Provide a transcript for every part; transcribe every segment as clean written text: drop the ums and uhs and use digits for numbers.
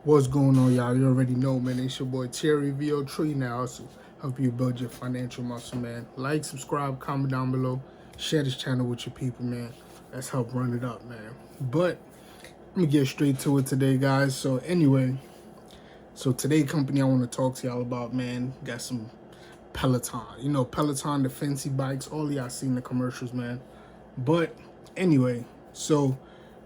What's going on, y'all? You already know, man. It's your boy Terry VO3 now to help you build your financial muscle, man. Like, subscribe, comment down below, share this channel with your people, man. Let's help run it up, man. But let me get straight to it today, guys. So anyway, today company I want to talk to y'all about, man, got some Peloton. You know, Peloton, the fancy bikes, all y'all seen the commercials, man. But anyway,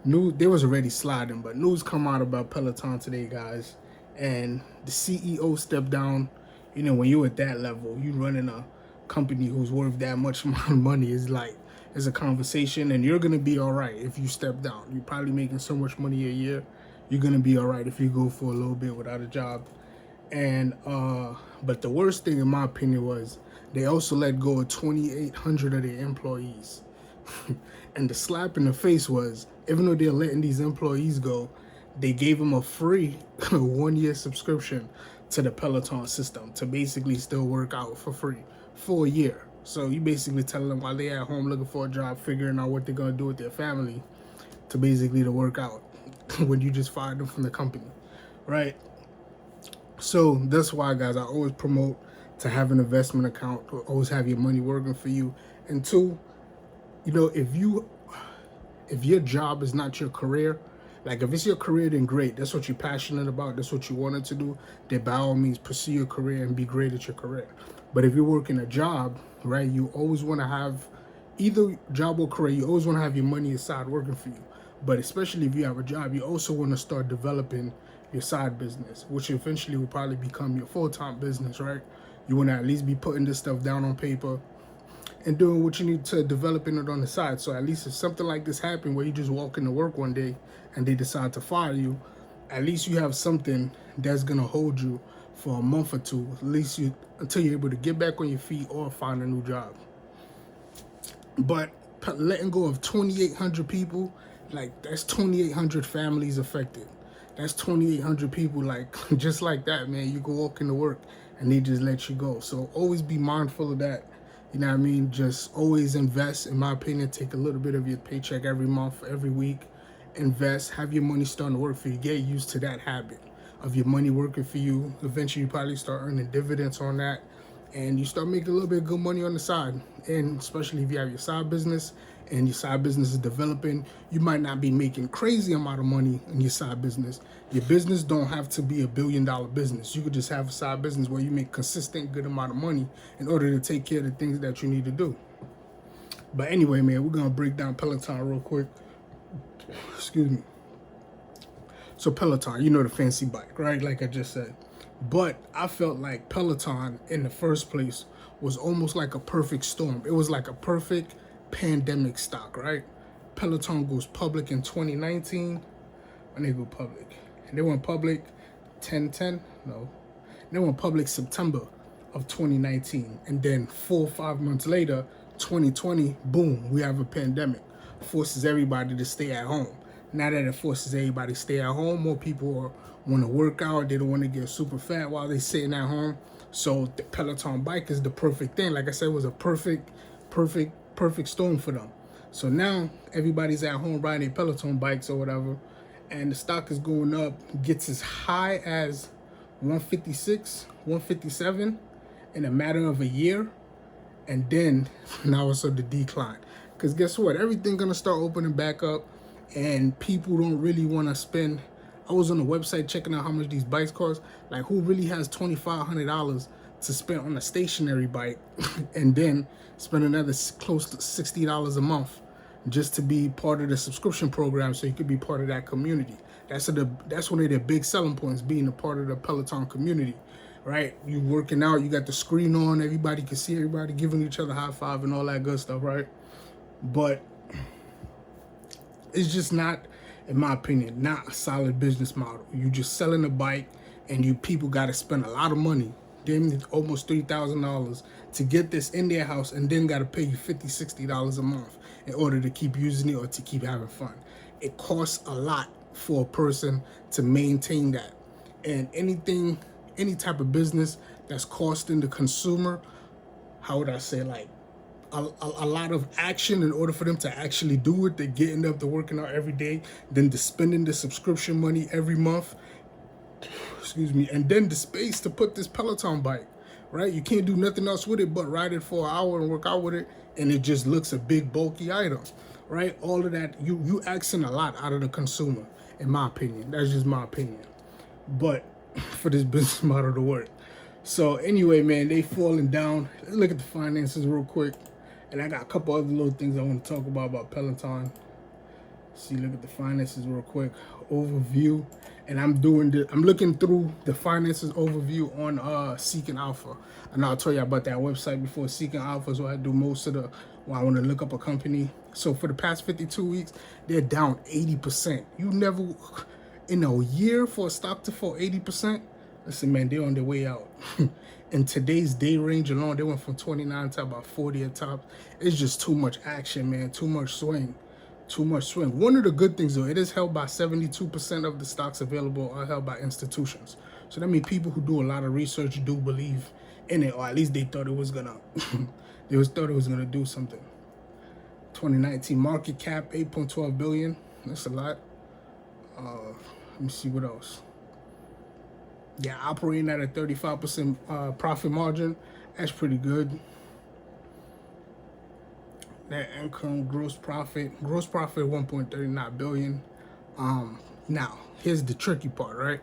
there was already sliding, but news come out about Peloton today, guys. And the CEO stepped down. You know, when you're at that level, you running a company who's worth that much amount of money is like, it's a conversation, and you're gonna be all right if you step down. You're probably making so much money a year. You're gonna be all right if you go for a little bit without a job. And but the worst thing in my opinion was they also let go of 2,800 of their employees. And the slap in the face was, even though they're letting these employees go, they gave them a free 1-year subscription to the Peloton system to basically still work out for free for a year. So you basically tell them while they're at home looking for a job, figuring out what they're gonna do with their family, to work out when you just fired them from the company, right? So that's why, guys, I always promote to have an investment account, or always have your money working for you. And two, you know, if your job is not your career, like if it's your career, then great. That's what you're passionate about. That's what you wanted to do. Then by all means, pursue your career and be great at your career. But if you're working a job, right, you always want to have either job or career. You always want to have your money aside working for you. But especially if you have a job, you also want to start developing your side business, which eventually will probably become your full-time business, right? You want to at least be putting this stuff down on paper and doing what you need to developing it on the side. So at least if something like this happened where you just walk into work one day and they decide to fire you, at least you have something that's gonna hold you for a month or two, at least until you're able to get back on your feet or find a new job. But letting go of 2,800 people, like that's 2,800 families affected. That's 2,800 people, like just like that, man. You go walk into work and they just let you go. So always be mindful of that. You know what I mean? Just always invest, in my opinion. Take a little bit of your paycheck every month, every week. Invest, have your money starting to work for you. Get used to that habit of your money working for you. Eventually, you probably start earning dividends on that. And you start making a little bit of good money on the side. And especially if you have your side business and your side business is developing, you might not be making crazy amount of money in your side business. Your business don't have to be $1 billion business. You could just have a side business where you make consistent good amount of money in order to take care of the things that you need to do. But anyway, man, we're gonna break down Peloton real quick. Excuse me. So Peloton, you know, the fancy bike, right? Like I just said. But I felt like Peloton in the first place was almost like a perfect storm. It was like a perfect pandemic stock, right? Peloton goes public in 2019. When they go public, and they went public 10/10. No, they went public September of 2019, and then 4 or 5 months later, 2020, boom, we have a pandemic. Forces everybody to stay at home. Now that it forces everybody to stay at home, more people want to work out. They don't want to get super fat while they're sitting at home. So the Peloton bike is the perfect thing. Like I said, it was a perfect storm for them. So now everybody's at home riding their Peloton bikes or whatever, and the stock is going up, gets as high as 156, 157 in a matter of a year. And then now it's on the decline. Because guess what? Everything's going to start opening back up, and people don't really want to spend. I was on the website checking out how much these bikes cost. Like, who really has $2,500 to spend on a stationary bike and then spend another close to $60 a month just to be part of the subscription program, so you could be part of that community? That's one of their big selling points, being a part of the Peloton community, right? You working out, you got the screen on, everybody can see everybody giving each other high five and all that good stuff, right? But it's just not, in my opinion, not a solid business model. You just selling a bike, and you people got to spend a lot of money, damn, almost $3,000 to get this in their house, and then got to pay you $50, $60 a month in order to keep using it or to keep having fun. It costs a lot for a person to maintain that. And any type of business that's costing the consumer, how would I say, like a lot of action in order for them to actually do it. They're getting up, they're working out every day, then they're spending the subscription money every month. excuse me, and then the space to put this Peloton bike, right? You can't do nothing else with it but ride it for an hour and work out with it, and it just looks a big bulky item, right? All of that, you asking a lot out of the consumer, in my opinion. That's just my opinion. But for this business model to work. So anyway, man, they falling down. Let's look at the finances real quick. And I got a couple other little things I want to talk about Peloton. See, look at the finances real quick. Overview. And I'm looking through the finances overview on Seeking Alpha. And I'll tell you about that website before. Seeking Alpha is where I do most of when I want to look up a company. So for the past 52 weeks, they're down 80%. You never, in a year, for a stock to fall 80%, listen, man, they're on their way out. In today's day range alone, they went from 29 to about 40 at top. It's just too much action, man. Too much swing. Too much swing. One of the good things, though, it is held by 72% of the stocks available are held by institutions. So that means people who do a lot of research do believe in it, or at least they thought it was gonna do something. 2019 market cap 8.12 billion. That's a lot. Let me see what else. Yeah, operating at a 35% profit margin. That's pretty good. Net income, gross profit 1.39 billion. Now here's the tricky part, right?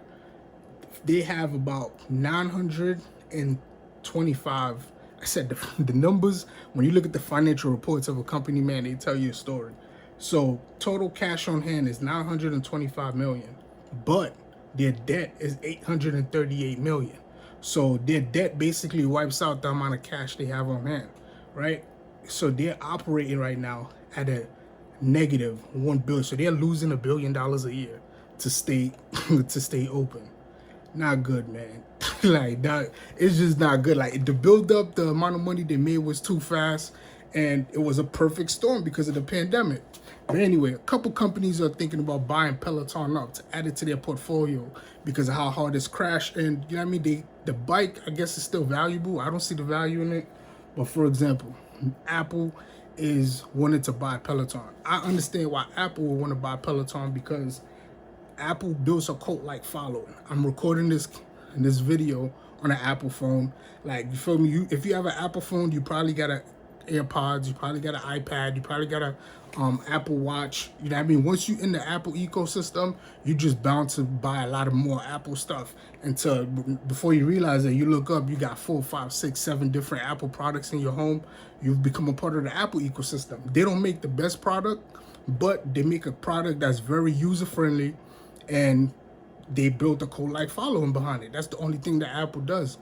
They have about 925. I said the numbers, when you look at the financial reports of a company, man, they tell you a story. So total cash on hand is 925 million, but their debt is 838 million. So their debt basically wipes out the amount of cash they have on hand, right? So they're operating right now at a negative 1 billion. So they're losing $1 billion a year to stay open. Not good, man. Like that, it's just not good. Like the build up, the amount of money they made was too fast, and it was a perfect storm because of the pandemic. But anyway, a couple companies are thinking about buying Peloton up to add it to their portfolio because of how hard it's crashed. And you know what I mean? The bike, I guess, is still valuable. I don't see the value in it. But for example, Apple is wanting to buy Peloton. I understand why Apple would want to buy Peloton because Apple builds a cult-like following. I'm recording this video on an Apple phone. Like, you feel me? If you have an Apple phone, you probably got a AirPods, you probably got an iPad, you probably got a Apple Watch. You know what I mean? Once you in the Apple ecosystem, you just bound to buy a lot of more Apple stuff. Until before you realize that, you look up, you got 4, 5, 6, 7 different Apple products in your home. You've become a part of the Apple ecosystem. They don't make the best product, but they make a product that's very user-friendly, and they built a cult-like following behind it. That's the only thing that Apple does.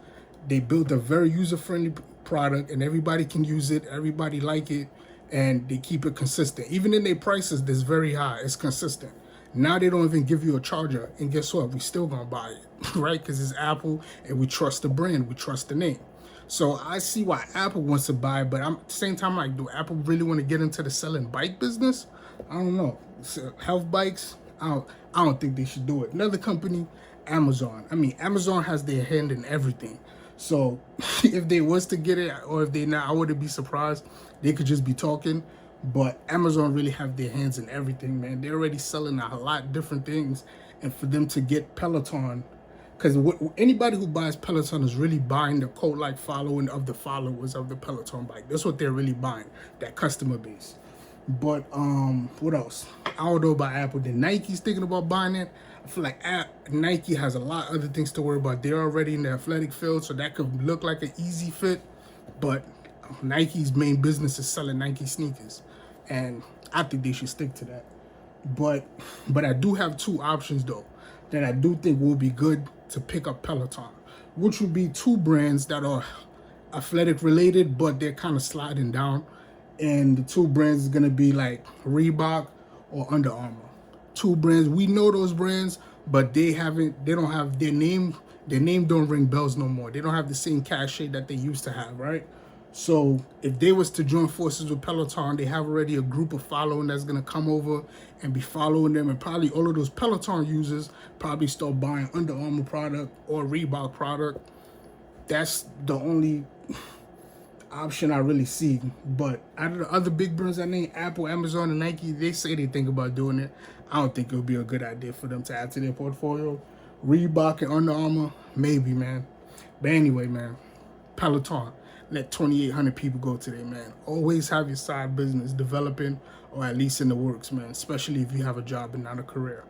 They built a very user-friendly product, and everybody can use it. Everybody like it, and they keep it consistent. Even in their prices, that's very high. It's consistent. Now they don't even give you a charger, and guess what? We still gonna buy it, right? Because it's Apple, and we trust the brand. We trust the name. So I see why Apple wants to buy, but at the same time, like, do Apple really want to get into the selling bike business? I don't know. So health bikes, I don't think they should do it. Another company, Amazon. I mean, Amazon has their hand in everything. So if they was to get it, or if they not, I wouldn't be surprised. They could just be talking. But Amazon really have their hands in everything, man. They're already selling a lot of different things. And for them to get Peloton, because anybody who buys Peloton is really buying the cult-like following of the followers of the Peloton bike. That's what they're really buying, that customer base. But what else? I don't know about Apple. Then Nike's thinking about buying it. I feel like Nike has a lot of other things to worry about. They're already in the athletic field, so that could look like an easy fit. But Nike's main business is selling Nike sneakers, and I think they should stick to that. But I do have two options, though, that I do think will be good to pick up Peloton, which would be two brands that are athletic related, but they're kind of sliding down. And the two brands is going to be like Reebok or Under Armour. Two brands, we know those brands, but they don't have their name don't ring bells no more. They don't have the same cachet that they used to have, right? So if they was to join forces with Peloton, they have already a group of following that's going to come over and be following them, and probably all of those Peloton users probably start buying Under Armour product or Reebok product. That's the only option I really see. But out of the other big brands I named, Apple, Amazon, and Nike, they say they think about doing it. I don't think it would be a good idea for them to add to their portfolio. Reebok and Under Armour, maybe, man. But anyway, man, Peloton, let 2,800 people go today, man. Always have your side business developing or at least in the works, man, especially if you have a job and not a career.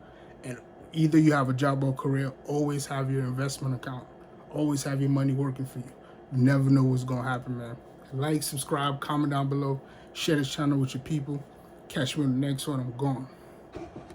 And either you have a job or a career, always have your investment account. Always have your money working for you. You never know what's going to happen, man. Like, subscribe, comment down below. Share this channel with your people. Catch me in the next one. I'm gone.